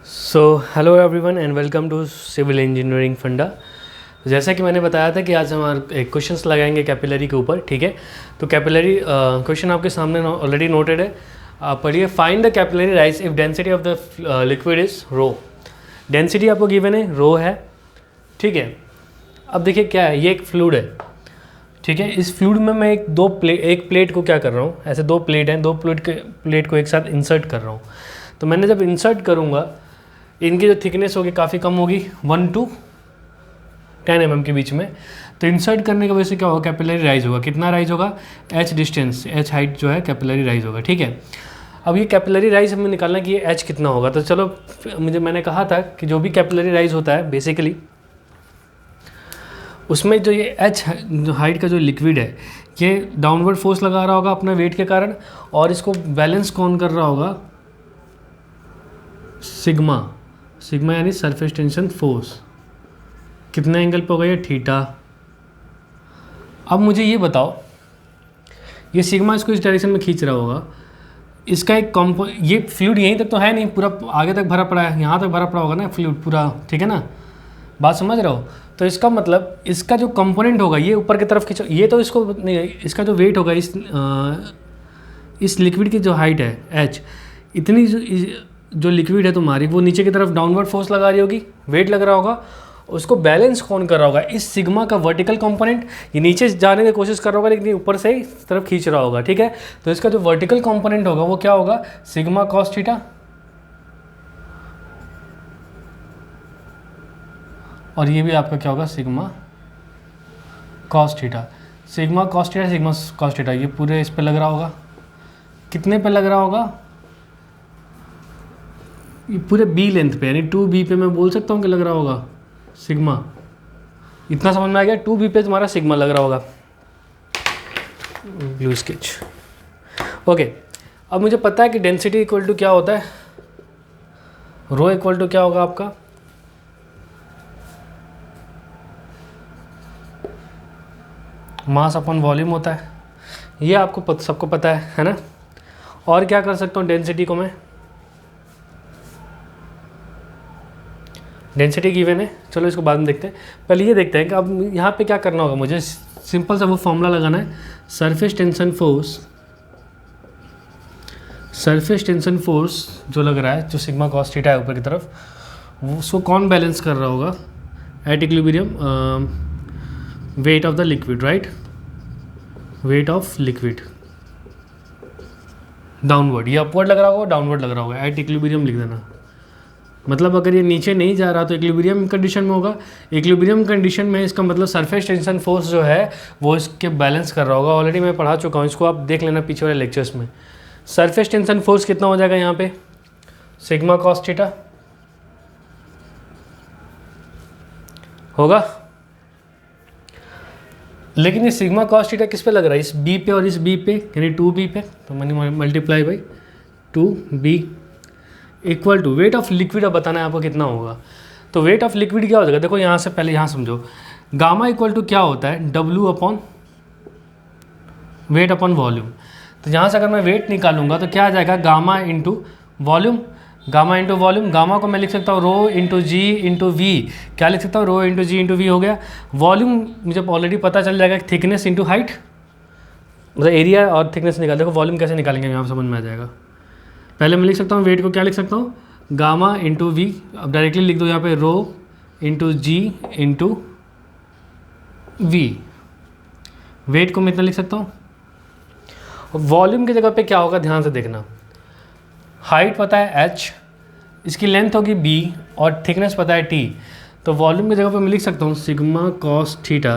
So hello everyone and welcome to civil engineering funda. जैसा कि मैंने बताया था कि आज हम एक क्वेश्चंस लगाएंगे कैपिलरी के ऊपर, ठीक है। तो कैपिलरी क्वेश्चन आपके सामने ऑलरेडी नोटेड है, आप पढ़िए। Find the capillary rise if density of the liquid is rho. Density आपको गिवन है, रो है, ठीक है। अब देखिए क्या है, ये एक फ्लूइड है, ठीक है। इस फ्लूइड में मैं एक प्लेट को क्या कर रहा हूँ, ऐसे दो प्लेट हैं, दो प्लेट को एक साथ इंसर्ट कर रहा हूँ। तो मैंने जब इंसर्ट करूँगा, इनकी जो थिकनेस होगी काफ़ी कम होगी, 1 to 10 mm के बीच में। तो इंसर्ट करने की वजह से क्या होगा, कैपिलरी राइज होगा। कितना राइज होगा, h डिस्टेंस, h हाइट जो है कैपिलरी राइज होगा, ठीक है। अब ये कैपिलरी राइज हमें निकालना कि ये h कितना होगा। तो चलो, मैंने कहा था कि जो भी कैपिलरी राइज होता है बेसिकली उसमें जो ये h हाइट का जो लिक्विड है, ये डाउनवर्ड फोर्स लगा रहा होगा अपना वेट के कारण, और इसको बैलेंस कौन कर रहा होगा, सिग्मा यानी सरफेस टेंशन फोर्स। कितना एंगल पे होगा, ये थीटा। अब मुझे ये बताओ, ये सिग्मा इसको इस डायरेक्शन में खींच रहा होगा, इसका एक ये फ्लूइड यहीं तक तो है नहीं, पूरा आगे तक भरा पड़ा है, यहाँ तक भरा पड़ा होगा ना फ्लूइड पूरा, ठीक है ना, बात समझ रहे हो। तो इसका मतलब इसका जो कंपोनेंट होगा ये ऊपर की तरफ खींचो, ये तो इसको नहीं, इसका जो वेट होगा इस लिक्विड की जो हाइट है h, इतनी जो लिक्विड है तुम्हारी, वो नीचे की तरफ डाउनवर्ड फोर्स लगा रही होगी, वेट लग रहा होगा। उसको बैलेंस कौन कर रहा होगा, इस सिग्मा का वर्टिकल कंपोनेंट। ये नीचे जाने की कोशिश कर रहा होगा लेकिन ऊपर से इस तरफ खींच रहा होगा, ठीक है। तो इसका जो वर्टिकल कंपोनेंट होगा वो क्या होगा, सिग्मा कॉस थीटा, और ये भी आपका क्या होगा, sigma cos theta. Sigma cos theta, sigma cos theta, ये पूरे इस पे लग रहा होगा। कितने पे लग रहा होगा, ये पूरे बी लेंथ पे, यानी 2b पे मैं बोल सकता हूँ कि लग रहा होगा सिग्मा। इतना समझ में आ गया, 2b पे तुम्हारा सिग्मा लग रहा होगा। Blue sketch, okay. अब मुझे पता है कि डेंसिटी इक्वल टू क्या होता है, रो इक्वल टू क्या होगा आपका, मास अपॉन वॉल्यूम होता है। ये आपको सबको पता है ना। और क्या कर सकता हूँ, डेंसिटी को मैं, डेंसिटी गिवन है, चलो इसको बाद में देखते हैं। पहले ये देखते हैं कि अब यहाँ पे क्या करना होगा मुझे। सिंपल सा वो फॉर्मूला लगाना है, सरफेस टेंशन फोर्स जो लग रहा है, जो सिग्मा कॉस थीटा है ऊपर की तरफ, वो उसको कौन बैलेंस कर रहा होगा at equilibrium, wait of the liquid, right, wait of liquid downward. ये अपवर्ड लग रहा होगा, डाउनवर्ड लग रहा होगा, एट इक्विलिब्रियम लिख देना। मतलब अगर ये नीचे नहीं जा रहा तो इक्विलिब्रियम कंडीशन में होगा। इक्विलिब्रियम कंडीशन में इसका मतलब सरफेस टेंशन फोर्स जो है वो इसके बैलेंस कर रहा होगा। ऑलरेडी मैं पढ़ा चुका हूँ, इसको आप देख लेना पीछे वाले लेक्चर्स में। सरफेस टेंशन फोर्स कितना हो जाएगा यहाँ पे, सिग्मा कॉस थीटा होगा। लेकिन ये सिग्मा कॉस थीटा किस पे लग रहा है, इस बी पे और इस बी पे, यानी 2b पे। तो मैंने multiply by 2b equal to weight of liquid. अब बताना है आपको कितना होगा। तो वेट ऑफ लिक्विड क्या हो जाएगा, देखो यहाँ से पहले यहाँ समझो, गामा इक्वल टू क्या होता है, W upon weight upon volume. तो यहाँ से अगर मैं वेट निकालूंगा तो क्या आ जाएगा, gamma into volume. Gamma into volume, gamma को मैं लिख सकता हूँ रो इंटू जी इंटू वी। क्या लिख सकता हूँ, रो इंटू जी इंटू वी हो गया। वॉल्यूम मुझे ऑलरेडी पता चल जाएगा, थिकनेस इंटू हाइट, मतलब एरिया और थिकनेस निकाल। देखो वॉल्यूम कैसे निकालेंगे यहाँ समझ में आ जाएगा। पहले मैं लिख सकता हूँ वेट को, क्या लिख सकता हूँ, गामा इंटू वी। अब डायरेक्टली लिख दो यहाँ पे, rho into G into V. Weight को मैं इतना लिख सकता हूँ। वॉल्यूम की जगह पे क्या होगा, ध्यान से देखना। हाइट पता है h, इसकी लेंथ होगी b, और थिकनेस पता है t। तो वॉल्यूम की जगह पे मैं लिख सकता हूँ sigma cos theta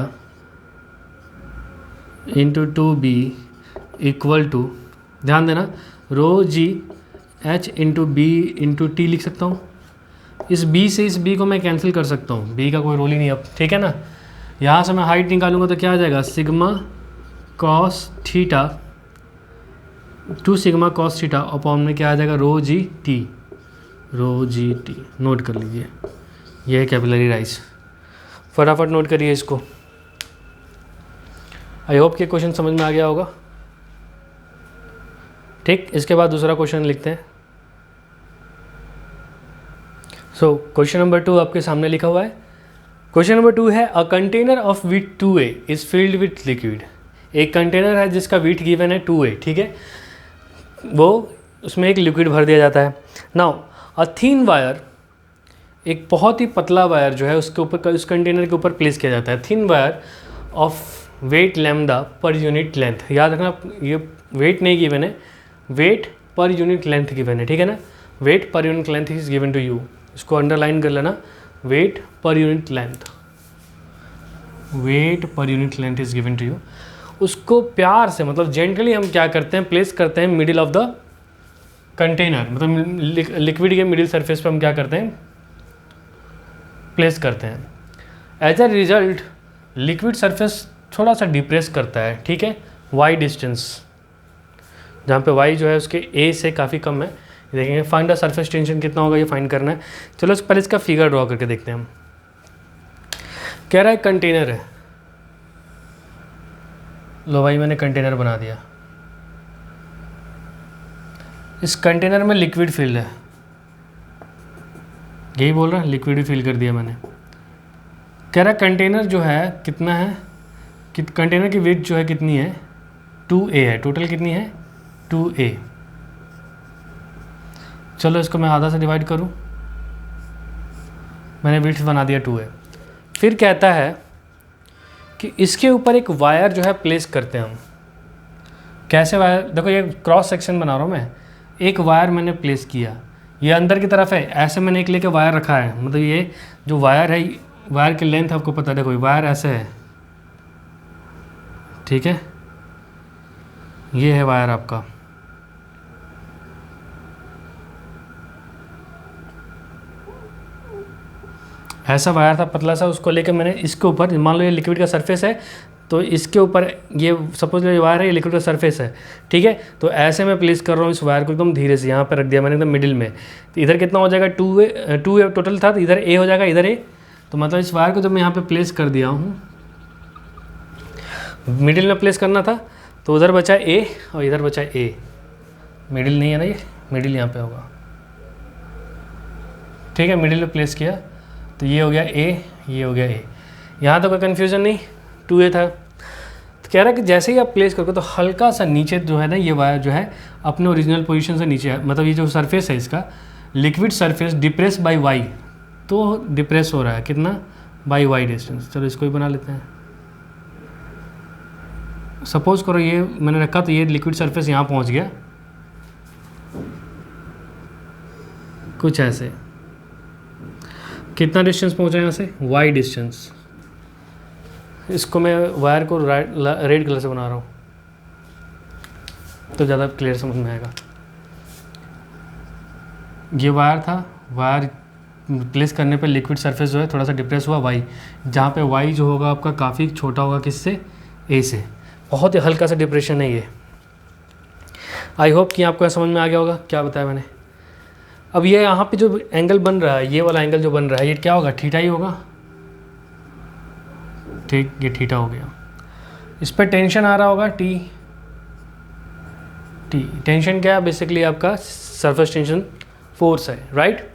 into 2b equal to, ध्यान देना, rho g h into b into t लिख सकता हूँ। इस b से इस b को मैं कैंसिल कर सकता हूँ, b का कोई रोल ही नहीं अब, ठीक है ना। यहाँ से मैं हाइट निकालूंगा तो क्या आ जाएगा, sigma cos theta two sigma cos theta upon में क्या आ जाएगा, रो जी टी। नोट कर लीजिए, ये है कैपिलरी राइज। फटाफट नोट करिए इसको। आई होप कि क्वेश्चन समझ में आ गया होगा, ठीक। इसके बाद दूसरा क्वेश्चन लिखते हैं। सो क्वेश्चन नंबर 2 आपके सामने लिखा हुआ है। क्वेश्चन नंबर 2 है a container of wheat 2A is filled with liquid. एक कंटेनर है जिसका वीट गिवन है 2A, ठीक है, वो उसमें एक लिक्विड भर दिया जाता है। नाउ अ थिन वायर, एक बहुत ही पतला वायर जो है उसके ऊपर, उस कंटेनर के ऊपर प्लेस किया जाता है। Thin wire of weight lambda per unit length. याद रखना ये वेट नहीं गिवन है, weight per unit length given है, ठीक है ना। Weight per unit length is given to you, इसको अंडरलाइन कर लेना। Weight per unit length, weight per unit length is given to you. उसको प्यार से, मतलब जेंटली हम क्या करते हैं, प्लेस करते हैं मिडिल ऑफ द कंटेनर, मतलब लिक्विड के मिडिल सरफेस पे हम क्या करते हैं, प्लेस करते हैं। As a result liquid surface थोड़ा सा डिप्रेस करता है, ठीक है, वाई डिस्टेंस, जहाँ पे वाई जो है उसके ए से काफ़ी कम है। देखेंगे फाइंड द सरफेस टेंशन कितना होगा, ये फाइंड करना है। चलो पहले इसका फिगर ड्रॉ करके देखते हैं हम। कह रहा है कंटेनर है, लो भाई मैंने कंटेनर बना दिया, इस कंटेनर में लिक्विड फिल है, यही बोल रहा है, लिक्विड फिल कर दिया मैंने। कह रहा है कंटेनर जो है कितना है, कंटेनर की वेट जो है कितनी है, 2A है, टोटल कितनी है 2A। चलो इसको मैं आधा से डिवाइड करूं, मैंने वेट बना दिया 2A। फिर कहता है कि इसके ऊपर एक वायर जो है प्लेस करते हैं हम। कैसे वायर, देखो ये क्रॉस सेक्शन बना रहा हूँ मैं, एक वायर मैंने प्लेस किया, ये अंदर की तरफ है, ऐसे मैंने एक लेके वायर रखा है, मतलब ये जो वायर है, वायर की लेंथ आपको पता है, देखो वायर ऐसे है, ठीक है, ये है वायर आपका। ऐसा वायर था पतला सा, उसको लेकर मैंने इसके ऊपर, मान लो ये लिक्विड का सरफेस है, तो इसके ऊपर ये सपोज ये वायर है, ये लिक्विड का सरफेस है, ठीक है, तो ऐसे मैं प्लेस कर रहा हूँ इस वायर को एकदम धीरे से, यहाँ पे रख दिया मैंने एकदम मिडिल में। तो इधर कितना हो जाएगा 2A टोटल था, तो इधर A हो जाएगा, इधर A, तो मतलब इस वायर को जब मैं यहाँ पे प्लेस कर दिया हूँ, मिडिल में प्लेस करना था, तो उधर बचा A और इधर बचा A, मिडिल नहीं है ना, ये मिडिल यहाँ पे होगा, ठीक है, मिडिल में प्लेस किया, तो ये हो गया A, ये हो गया A। यहाँ तो कोई कन्फ्यूज़न नहीं, 2A था। तो कह रहा है कि जैसे ही आप प्लेस करोगे तो हल्का सा नीचे जो है ना, ये वायर जो है अपने ओरिजिनल पोजीशन से नीचे है, मतलब ये जो सरफेस है इसका, liquid surface depress by y, तो डिप्रेस हो रहा है कितना, बाय वाई डिस्टेंस। चलो इसको ही बना लेते हैं। सपोज करो ये मैंने रखा, तो ये लिक्विड सरफेस यहाँ पहुँच गया, कुछ ऐसे, कितना डिस्टेंस पहुँचा यहाँ से, वाई डिस्टेंस। इसको मैं वायर को रेड कलर से बना रहा हूँ तो ज़्यादा क्लियर समझ में आएगा। ये वायर था, वायर प्लेस करने पे लिक्विड सरफेस जो है थोड़ा सा डिप्रेस हुआ वाई, जहाँ पे वाई जो होगा आपका काफ़ी छोटा होगा, किससे, ए से, बहुत ही हल्का सा डिप्रेशन है ये। आई होप कि आपको समझ में आ गया होगा क्या बताया मैंने। अब ये यहाँ पे जो एंगल बन रहा है, ये वाला एंगल जो बन रहा है, ये क्या होगा, थीटा ही होगा, ठीक, ये थीटा हो गया। इस पर टेंशन आ रहा होगा टी, टेंशन क्या है, बेसिकली आपका सरफेस टेंशन फोर्स है, राइट।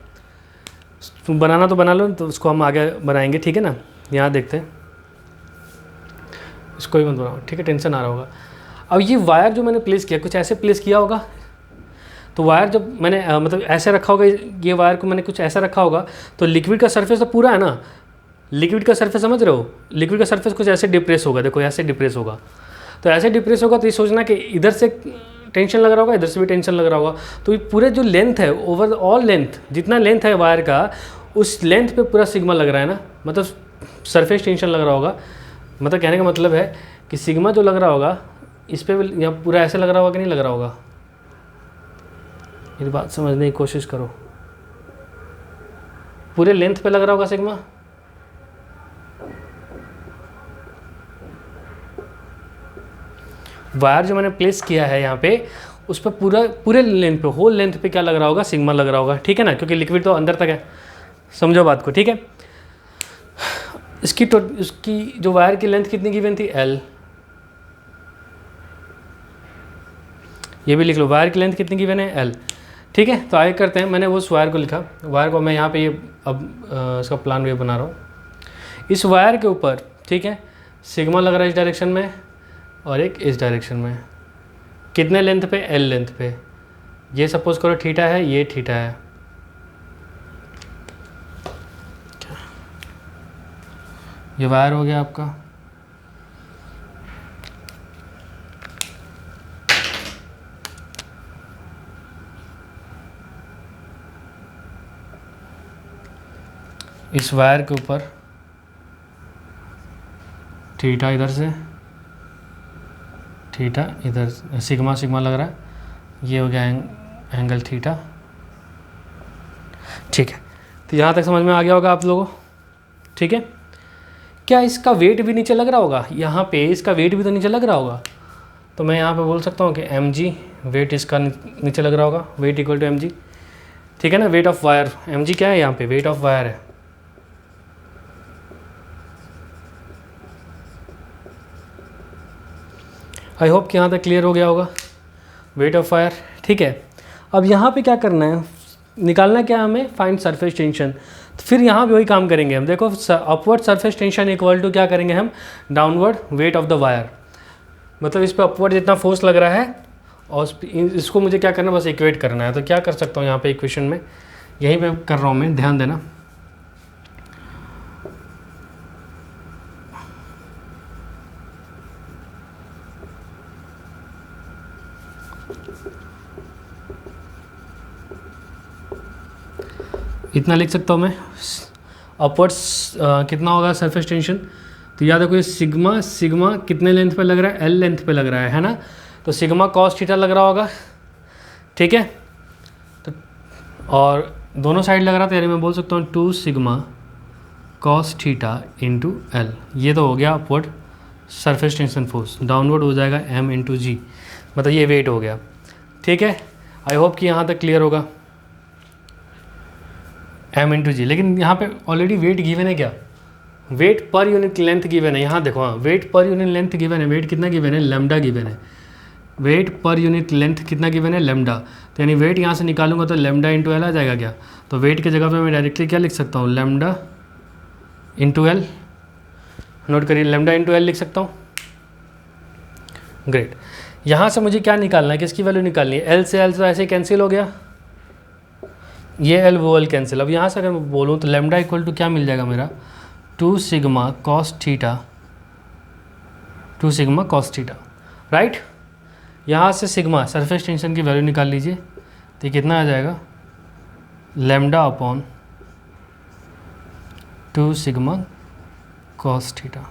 बनाना तो बना लो, तो उसको हम आगे बनाएंगे, ठीक है ना। यहाँ देखते हैं, इसको ही मत बनाओ, ठीक है, टेंशन आ रहा होगा। अब ये वायर जो मैंने प्लेस किया, कुछ ऐसे प्लेस किया होगा, तो वायर जब मैंने मतलब ऐसे रखा होगा, ये वायर को मैंने कुछ ऐसा रखा होगा, तो लिक्विड का सरफेस तो पूरा है ना, लिक्विड का सरफेस समझ रहे हो, लिक्विड का सरफेस कुछ ऐसे डिप्रेस होगा, देखो ऐसे डिप्रेस होगा, तो ऐसे डिप्रेस होगा, तो ये सोचना कि इधर से टेंशन लग रहा होगा, इधर से भी टेंशन लग रहा होगा, तो ये पूरे जो लेंथ है, ओवर ऑल लेंथ, जितना लेंथ है वायर का, उस लेंथ पे पूरा सिग्मा लग रहा है ना, मतलब सरफेस टेंशन लग रहा होगा। मतलब कहने का मतलब है कि सिग्मा जो लग रहा होगा इस पर यहाँ पूरा ऐसे लग रहा होगा कि नहीं लग रहा होगा, मेरी बात समझने की कोशिश करो, पूरे लेंथ पे लग रहा होगा सिग्मा। वायर जो मैंने प्लेस किया है यहाँ पे, उस पर पूरे लेंथ पे, होल लेंथ पे क्या लग रहा होगा, सिग्मा लग रहा होगा, ठीक है ना, क्योंकि लिक्विड तो अंदर तक है, समझो बात को, ठीक है। इसकी जो वायर की लेंथ कितनी गिवन थी, L, ये भी लिख लो, वायर की लेंथ कितनी गिवन है, L। ठीक है, तो आगे करते हैं। मैंने उस वायर को लिखा, वायर को मैं यहाँ पे ये अब इसका प्लान वे बना रहा हूँ। इस वायर के ऊपर, ठीक है, सिग्मा लग रहा है इस डायरेक्शन में और एक इस डायरेक्शन में। कितने लेंथ पे? एल लेंथ पे। ये सपोज करो थीटा है, ये थीटा है। ये वायर हो गया आपका। इस वायर के ऊपर थीटा इधर से, थीटा इधर, सिग्मा सिग्मा लग रहा है, ये हो गया एंगल थीटा। ठीक है, तो यहाँ तक समझ में आ गया होगा आप लोगों को। ठीक है, क्या इसका वेट भी नीचे लग रहा होगा? यहाँ पे इसका वेट भी तो नीचे लग रहा होगा। तो मैं यहाँ पे बोल सकता हूँ कि mg, वेट इसका नीचे लग रहा होगा, वेट इक्वल टू mg। ठीक है ना, वेट ऑफ वायर, mg क्या है यहाँ पे? वेट ऑफ वायर है। आई होप कि यहाँ तक क्लियर हो गया होगा, वेट ऑफ वायर। ठीक है, अब यहाँ पे क्या करना है, निकालना क्या है हमें? Find surface tension. तो फिर यहाँ भी वही काम करेंगे हम। देखो, upward surface tension equal to क्या करेंगे हम? Downward weight of the wire. मतलब इस पर अपवर्ड जितना फोर्स लग रहा है और इसको मुझे क्या करना है? बस इक्वेट करना है। तो क्या कर सकता हूँ यहाँ पे इक्वेशन में, यहीं पे कर रहा हूँ मैं, ध्यान देना। इतना लिख सकता हूँ मैं, अपवर्ड्स कितना होगा सरफेस टेंशन? तो याद रखो, ये सिग्मा, सिग्मा कितने लेंथ पे लग रहा है? एल लेंथ पे लग रहा है ना। तो सिग्मा कॉस थीटा लग रहा होगा। ठीक है, तो और दोनों साइड लग रहा था, यानी मैं बोल सकता हूँ 2 sigma cos theta into L. ये तो हो गया upward surface tension force. Downward हो जाएगा m इंटू जी, मतलब ये वेट हो गया। ठीक है, आई होप कि यहाँ तक क्लियर होगा, m इंटू जी। लेकिन यहाँ पे ऑलरेडी वेट गिवन है क्या? Wait per unit length given है। यहाँ देखो, हाँ, weight per unit length given है। वेट कितना गिवन है? लैम्डा गिवन है। वेट पर यूनिट लेंथ कितना गिवन है? लैम्डा। तो यानी वेट यहाँ से निकालूंगा तो लैम्डा इंटू एल आ जाएगा क्या? तो वेट की जगह पे मैं डायरेक्टली क्या लिख सकता हूँ? Lambda into L. नोट करिए, लैम्डा इंटू एल लिख सकता हूँ। ग्रेट। यहाँ से मुझे क्या निकालना है? किसकी वैल्यू निकालनी है? एल से एल तो ऐसे कैंसिल हो गया, ये एल वो एल कैंसिल। अब यहाँ से अगर मैं बोलूँ तो लैम्डा इक्वल टू क्या मिल जाएगा मेरा? 2 sigma cos theta, 2 sigma cos theta, right. यहाँ से सिग्मा सरफेस टेंशन की वैल्यू निकाल लीजिए, तो ये कितना आ जाएगा? Lambda upon 2 sigma cos theta.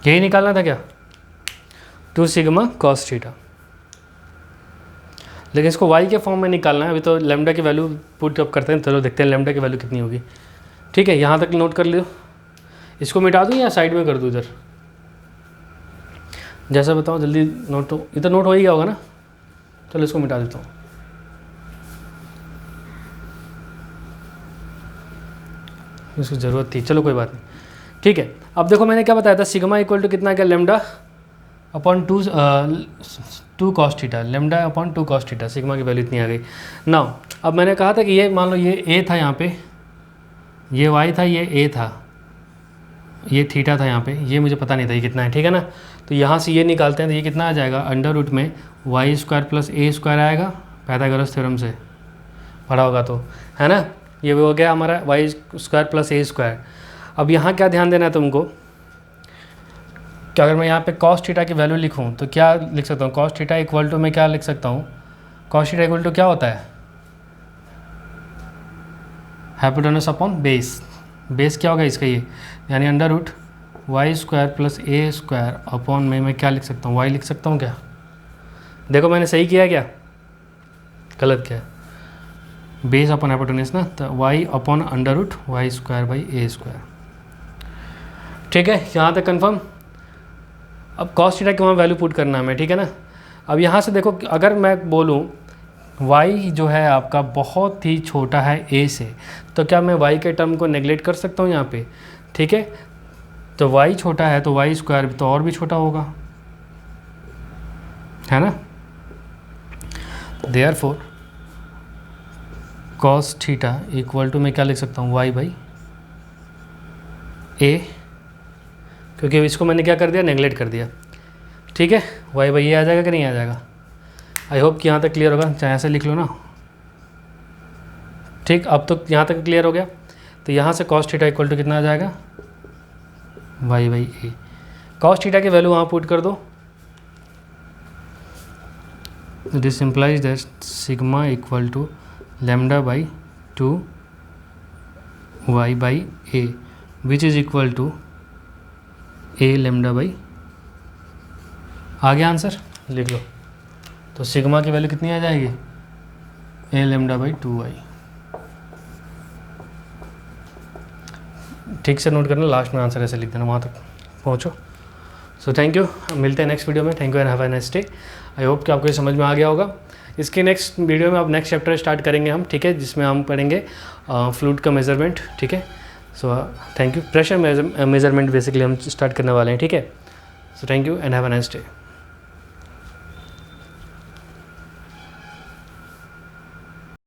यही निकालना था क्या? 2 सिग्मा कॉस थीटा। लेकिन इसको y के फॉर्म में निकालना है। अभी तो लैम्डा की वैल्यू पुट अप करते हैं, चलो देखते हैं लैम्डा की वैल्यू कितनी होगी। ठीक है, यहाँ तक नोट कर लो। इसको मिटा दूँ या साइड में कर दूँ? इधर जैसा बताओ, जल्दी नोट। तो इधर नोट हो ही गया होगा ना। चलो इसको मिटा देता हूँ। इसको ज़रूरत थी, चलो कोई बात नहीं। ठीक है, अब देखो मैंने क्या बताया था? सिग्मा इक्वल टू कितना क्या? Lambda upon 2 cos theta, lambda upon 2 cos theta. Sigma की वैल्यू इतनी आ गई। नाउ अब मैंने कहा था कि ये मान लो ये ए था, यहाँ पे ये वाई था, ये ए था, ये थीटा था यहाँ पे, ये मुझे पता नहीं था ये कितना है। ठीक है ना, तो यहाँ से ये निकालते हैं तो ये कितना आ जाएगा? अंडर रूट में Y square plus A square आएगा, पाइथागोरस थ्योरम से पढ़ा होगा तो, है ना। ये हो गया हमारा Y square plus A square. अब यहाँ क्या ध्यान देना है तुमको कि अगर मैं यहाँ पे कॉस थीटा की वैल्यू लिखूँ तो क्या लिख सकता हूँ? कॉस थीटा इक्वल टू मैं क्या लिख सकता हूँ? कॉस थीटा इक्वल टू क्या होता है? Hypotenuse upon base. बेस क्या होगा इसका? ये यानी under root Y square plus A square upon में मैं क्या लिख सकता हूँ? वाई लिख सकता हूँ क्या? देखो मैंने सही किया क्या, गलत किया? बेस अपॉन हाइपोटेनस ना, तो y upon under root Y square by a square. ठीक है, यहाँ तक कन्फर्म। अब कॉस थीटा की वहाँ वैल्यू पुट करना है मैं, ठीक है ना। अब यहाँ से देखो, अगर मैं बोलूँ y जो है आपका बहुत ही छोटा है a से, तो क्या मैं y के टर्म को नेगलेक्ट कर सकता हूँ यहाँ पे? ठीक है, तो y छोटा है तो y स्क्वायर तो और भी छोटा होगा, है ना। Therefore cos theta equal to मैं क्या लिख सकता हूँ y बाई ए, क्योंकि इसको मैंने क्या कर दिया, नेगलेक्ट कर दिया, ठीक है। y बाई ए आ जाएगा कि नहीं आ जाएगा? आई होप कि यहाँ तक क्लियर होगा, चाहे ऐसे लिख लो ना, ठीक। अब तो यहाँ तक क्लियर हो गया। तो यहाँ से cos थीटा इक्वल टू कितना आ जाएगा, y by A. cos theta की वैल्यू वहाँ पुट कर दो, this implies that sigma equal to lambda by 2 y by A which is equal to A lambda by, आ गया आंसर, लिख लो। तो सिग्मा की वैल्यू कितनी आ जाएगी, ए लैम्डा बाई 2y। ठीक से नोट करना, लास्ट में आंसर ऐसे लिख देना, वहाँ तक पहुँचो। सो थैंक यू, मिलते हैं नेक्स्ट वीडियो में। Thank you and have a nice day. I hope कि आपको ये समझ में आ गया होगा। इसके नेक्स्ट वीडियो में अब नेक्स्ट चैप्टर स्टार्ट करेंगे हम, ठीक है, जिसमें हम पढ़ेंगे फ्लूइड का मेजरमेंट, ठीक है। So thank you. Pressure measurement basically हम स्टार्ट करने वाले हैं, ठीक है। So thank you and have a nice day.